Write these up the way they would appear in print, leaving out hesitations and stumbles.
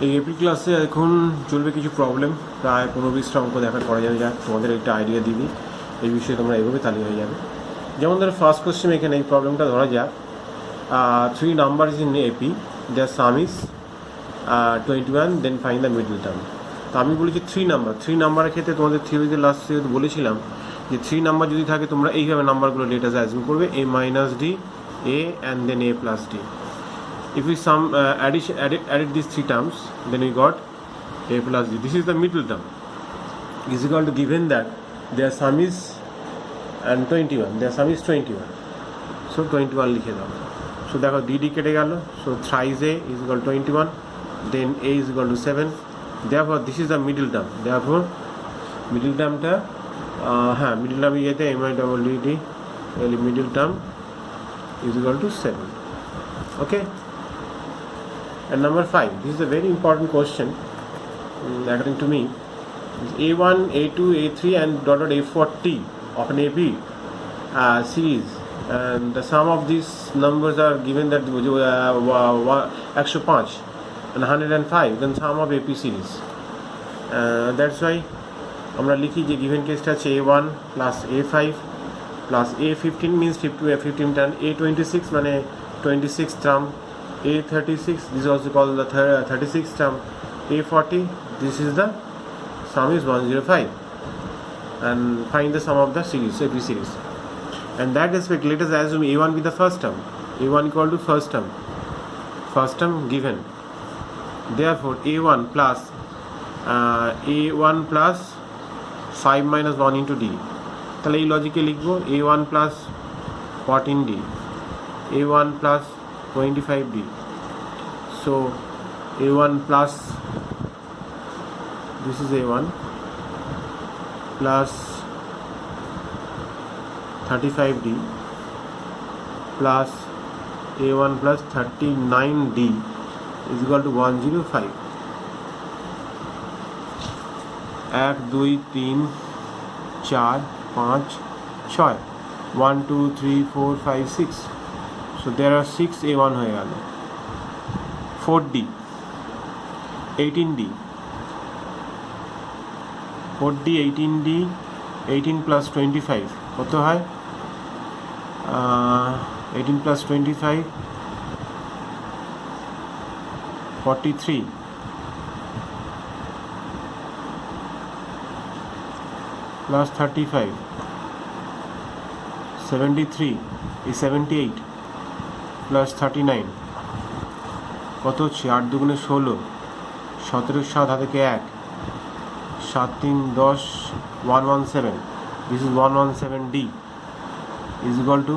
এই এপি ক্লাসে এখন চলবে কিছু প্রবলেম, প্রায় 15-20টা অঙ্ক দেখা করা যাবে। যাক, তোমাদের একটা আইডিয়া দিবি এই বিষয়ে, তোমরা এভাবে তালি হয়ে যাবে। যেমন ধরো ফার্স্ট কোশ্চেন, এখানে এই প্রবলেমটা ধরা যাক, 3 number in AP, their sum is 21, then find the middle term. তো আমি বলেছি 3 নাম্বারের ক্ষেত্রে তোমাদের থিওরিতে লাস্ট যেহেতু বলেছিলাম যে 3 নাম্বার যদি থাকে তোমরা এইভাবে নাম্বারগুলো লেটার্স অ্যাজিউম করবে, a minus d, a and then a plus d. If we added these 3 terms, then we got a plus d. This is the middle term. Is equal to, given that their sum is and 21. Their sum is 21. So 21 লিখে দাও। So দেখো d কেটে গেল। So thrice a is equal to 21. Then a is equal to 7. Therefore this is the middle term. Therefore middle termটা middle term ইয়েতে m-i-d-d, middle term is equal to 7. Okay. And number 5, this is a very important question according to me. A1, A2, A3 and dot A40 of an AP series, and the sum of these numbers are given that 105 and 105, then sum of AP series. That's why আমরা লিখি যে given কেসটা আছে A1 plus A5 plus A15 means 15 term, A26 মানে 26th term, A36, this is also called the 36th term, A40, this is the sum is 105, and find the sum of the series, AP series. And that respect, let us assume A1 be the first term, A1 equal to first term given. Therefore A1 plus 5 minus 1 into d. তাহলে এই লজিকে লিখবো A1 plus 14d, A1 plus 25d. So A1 plus, this is A1 plus 35d plus A1 plus 39d is equal to 105. 1 2 3 4 5 6, 1 2 3 4 5 6. So there are 6 A1 হয়ে গেল। 4d, 18d, 4d, 18d, 18 plus 25 কত হয়? 18 plus 25 43 plus 35 73 is 78 plus 39 কত হচ্ছে? 8 দুগুণে 16, 17 7 হাতে 1, 7 3 10, 117. This is 117d is equal to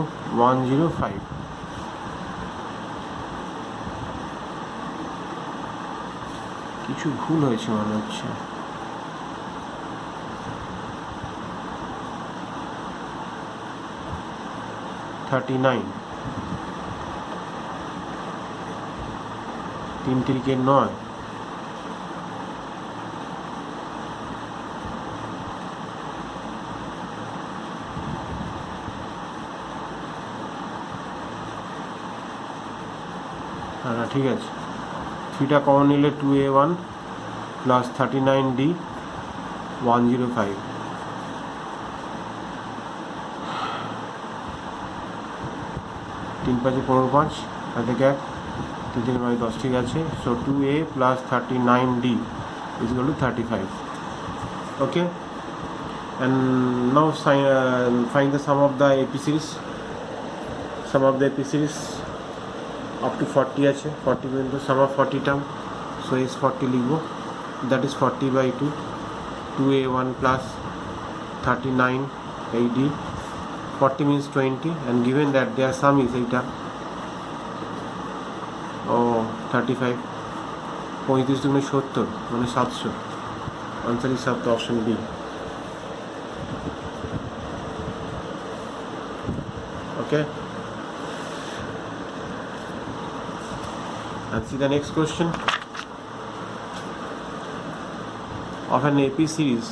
105. কিছু ভুল হয়েছে মনে হচ্ছে। $39, 3 3 9, ঠিক আছে। 3টা কমন নিলে 2A1 plus 39d 105. 3 5 15 5 হাতে 1, 3 3 9 10, ঠিক আছে। So 2A plus 39d is equal to 35. Okay, and now find the sum of the AP series. Sum of the AP series up to 40 আছে, 40 পর্যন্ত sum of 40 term. So is 40 লিখবো, that is 40 by 2, 2A1 plus 39 AD, 40 means 20, and given that their sum is এইটা 35, 35 দুগুণে 70 মানে 700. Answer is option B. Okay, and see the next question. Of an AP series,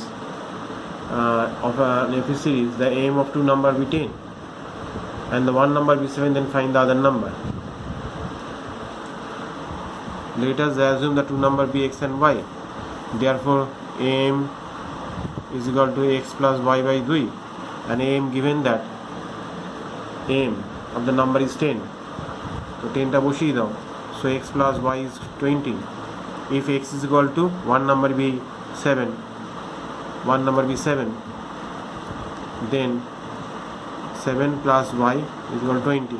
the aim of 2 number be 10 and the 1 number be 7, then find the other number. let us assume the two number be x and y. Therefore am is equal to x plus y by 2, and am given that am of the number is 10. So 10 টা বসিয়ে দাও. So x plus y is 20. If x is equal to one number be 7, then 7 plus y is equal to 20.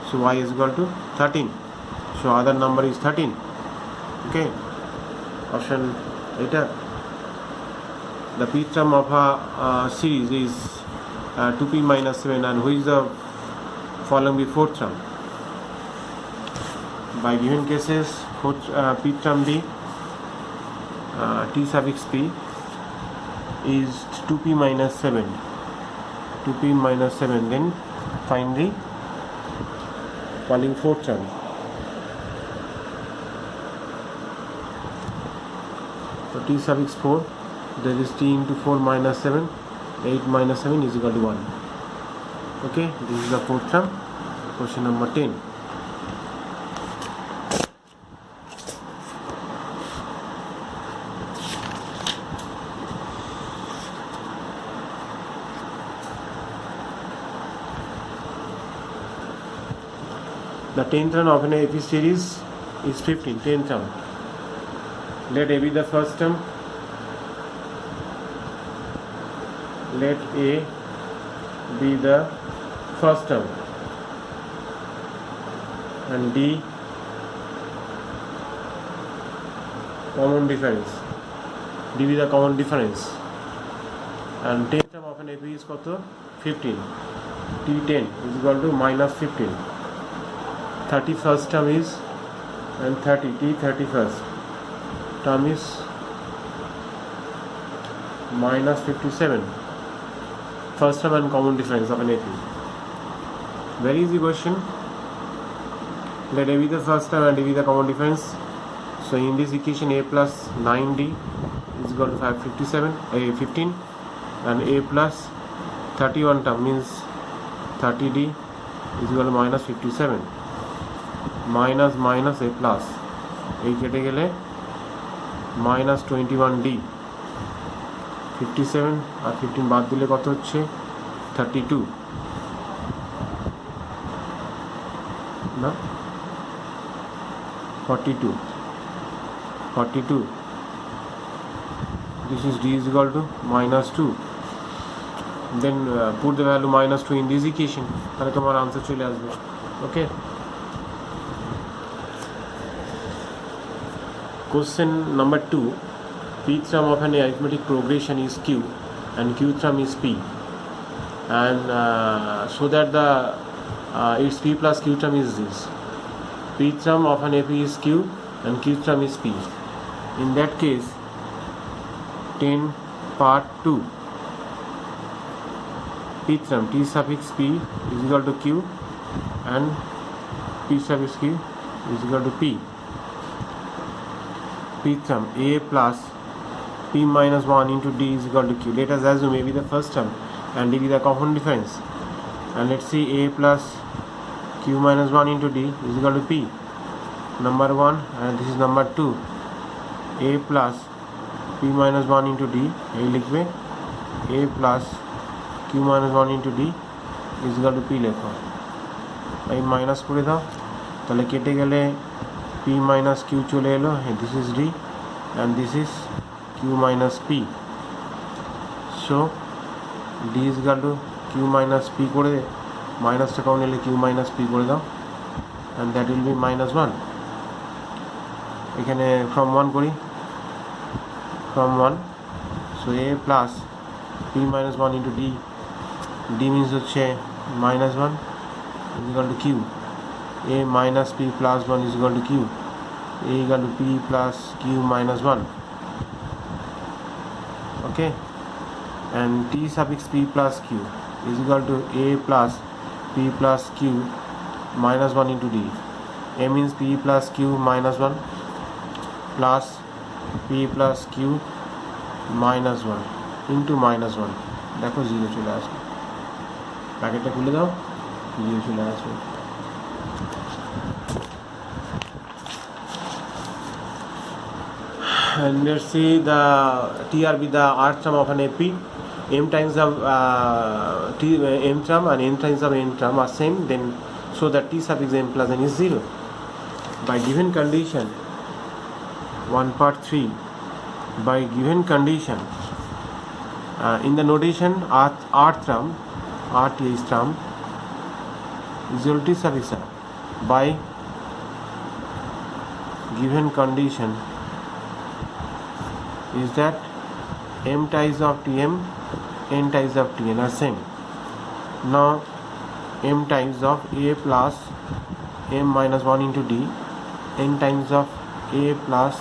So y is equal to 13. So other number is 13. Okay, option eta. The p term of a series is 2p minus 7, and which is the following be fourth term. By given cases, p term be t suffix p is 2p minus 7. Then find the following fourth term. So t suffix 4, that is t into 4 minus 7. 8 minus 7 is equal to 1. Okay, this is the fourth term. Question number 10. The 10th term of an AP series is 15. 10th term. Let A be the first term. Let A be the first term, and D common difference. D be the common difference. And 10th term of an AP is koto 15. T10 is equal to minus 15. 31st term is, and 30, T31st term is minus 57. First term and common difference of an AP. Very easy question. Let A be the first term and D be the common difference. So in this equation, A plus 9D is equal to 15, and A plus 31 term means 30D is equal to minus 57. Minus minus A plus, এই কেটে গেলে minus 21D. 57 আর 15 বাদ দিলে কত হচ্ছে 32 না 42. This is D is equal to minus 2. Then put the value minus 2 in this equation, তাহলে তোমার আনসার চলে আসবে. ওকে, question number 2. P term of an arithmetic progression is Q and Q term is P, and so that the its P plus Q term is this. P term of an AP is Q and Q term is P. In that case, 10 part 2. P term T suffix P is equal to Q and P suffix Q is equal to P. P term A plus P minus 1 into D is equal to Q. Let us assume A be the first term and D be the common difference. And let's see, A plus Q minus 1 into D is equal to P. Number 1, and this is number 2. A plus P minus 1 into D, A লিখবে A plus Q minus 1 into D is equal to P লেখো. এই minus করে দাও, তাহলে কেটে গেলে P minus Q চলে এলো. This is D and this is Q minus P. So D is equal to Q minus P করে মাইনাসটা কমন এলে Q minus P করে দাও, and that will be minus 1. এখানে from 1 করি, from 1. So A plus P minus 1 into D, D means হচ্ছে minus 1 is equal to Q. A minus P plus 1 is equal to Q. A equal to P plus Q minus 1. Okay, and T suffix P plus Q is equal to A plus P plus Q minus 1 into D. A means P plus Q minus 1 plus P plus Q minus 1 into minus 1. দেখো 0 চলে আসবে, প্যাকেটটা খুলে দাও, 0 চলে আসবে. and let's see the TRB, the R term of an AP. M times of M term and N times of N term are same, then so that T suffix M plus N is 0. By given condition 1 part 3, by given condition in the notation R term, RTH term is equal to T suffix R. By given condition is that M times of Tm, N times of Tn are same. Now M times of A plus M minus 1 into D, N times of A plus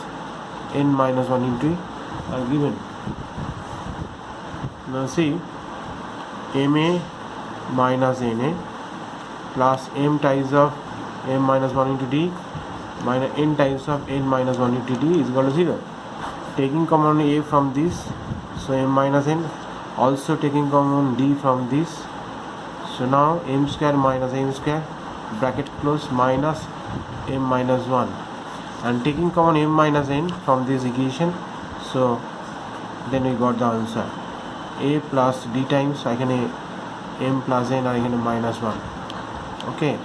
N minus 1 into E are given. Now see, Ma minus Na plus M times of M minus 1 into D minus N times of N minus 1 into D is equal to 0. Taking common A from this, so M minus N, also taking common D from this, so now M square minus M square bracket close minus M minus 1, and taking common M minus N from this equation, so then we got the answer A plus D times এখানে M plus N আর এখানে minus 1. Okay,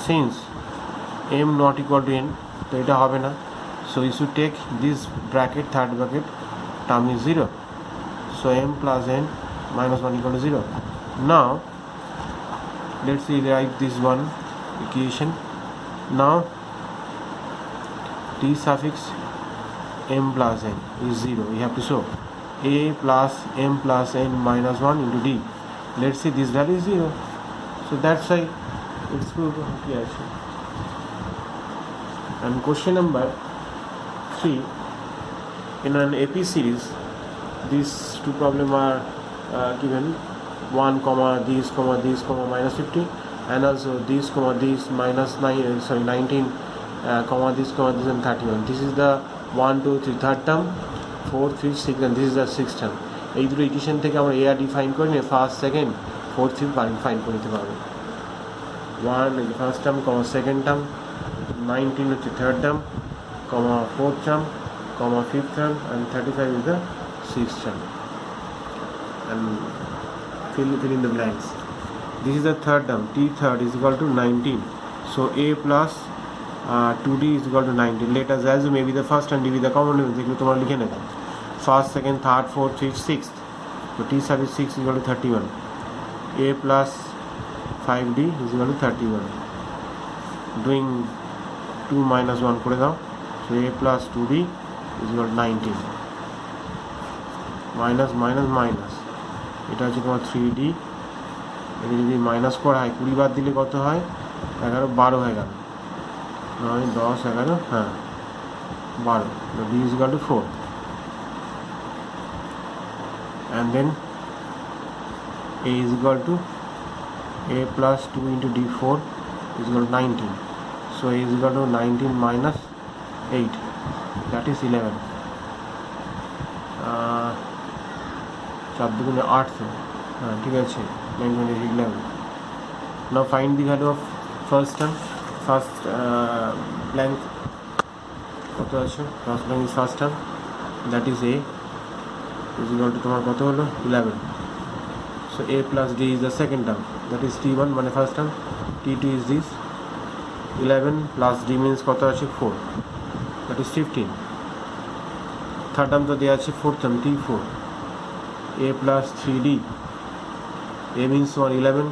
since M not equal to N, তো এটা হবে না, so you should take this bracket, third bracket term is 0, so M plus N minus 1 equal to 0. Now let's see, write this one equation. Now T suffix M plus N is 0. We have to show A plus M plus N minus 1 into D. Let's see, this value is 0, so that's why it's good. Okay, actually. And question number 3, in an AP series these two problems are given 1 comma these comma these comma minus 50, and also these comma these minus 19 comma this and 31. This is the 1 2 3 third term, 4 5 6, and this is the sixth term. এই দুটো equation থেকে আমরা এ আর D find করে নিয়ে first second fourth fifth find করে নিতে পারবো। 1 first term কমা second term, 19 হচ্ছে third term comma fourth term comma fifth term, and 35 is the sixth term. And fill in the blanks. This is the third term, T third is equal to 19, so A plus 2D is equal to 19. Let us assume maybe the first and D be the common elements. এগুলো তোমরা লিখে নেবে, first second third fourth fifth sixth, so T sub is 6 is equal to 31. A plus 5D is equal to 31. Doing 2 minus 1 করে দাও, so A plus 2D is equal to 19. Minus minus minus, এটা হচ্ছে তোমার 3D, এটা যদি minus করা হয় 20 বাদ দিলে কত হয়, 11 12 হয়ে গেল, 9 10 11, হ্যাঁ 12, D is equal to 4. And then A is equal to A plus 2 into D4 is equal to 19, so A is equal to 19 minus 8, that is 11. 4 দুগুণে 8, হ্যাঁ ঠিক আছে, 11. Now find the value of first term. First blank কত আছে, first blank is first term, that is A is equal to তোমার কত হলো 11. So A plus D is the second term, that is T1 মানে first term, T2 is this 11 plus D means কত আছে 4, that is 15. Third term তো দেওয়া আছে fourth term T4, A plus 3D, A means 1 11,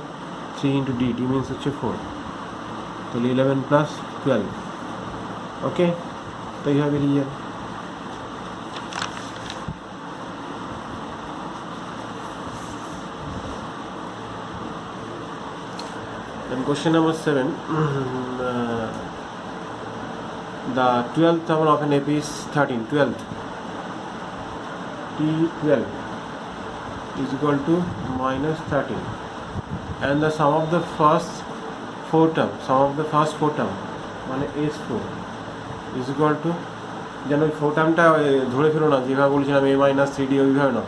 3 into D, D means হচ্ছে 4, তাহলে 11 plus 12. ওকে, তো এইভাবে লিখে then question number 7. The 12th term of an AP is 13. 12th T12 is equal to minus 13, and the sum of the first four term মানে S4 is equal to, যেন ওই 4 টার্মটা ধরে ফেলো না, যেভাবে বলছিলাম A minus 3D ওইভাবে না,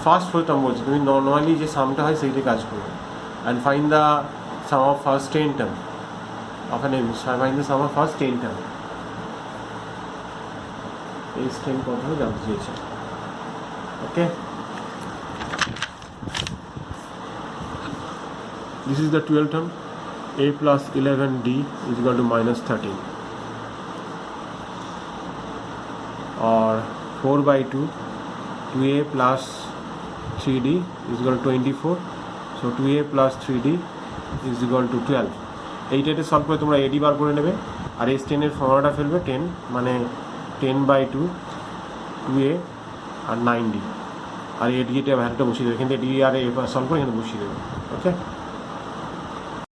first 4 term বলছি, তুমি নর্মালি যে সামটা হয় সেইটা কাজ করবে, and find the sum of first 10 term of an AP, find the sum of first 10 term. H 10 কত হবে জানতে চেয়েছে। ওকে, this is the 12th term, a plus 11d is equal to minus 13, or 4 by 2, 2a plus 3d is equal to 24, so 2a plus 3d is equal to 12. এইটা solve করে তোমরা এডি বার করে নেবে, আর S 10 এর ফর্মুলাটা ফেলবে 10 মানে 10 by 2, 2a আর 9d, আর এডি এটা ভ্যালুটা বসিয়ে দেবে, কিন্তু এডি আর এ সলভ করে এখানে বসিয়ে দেবে। ওকে।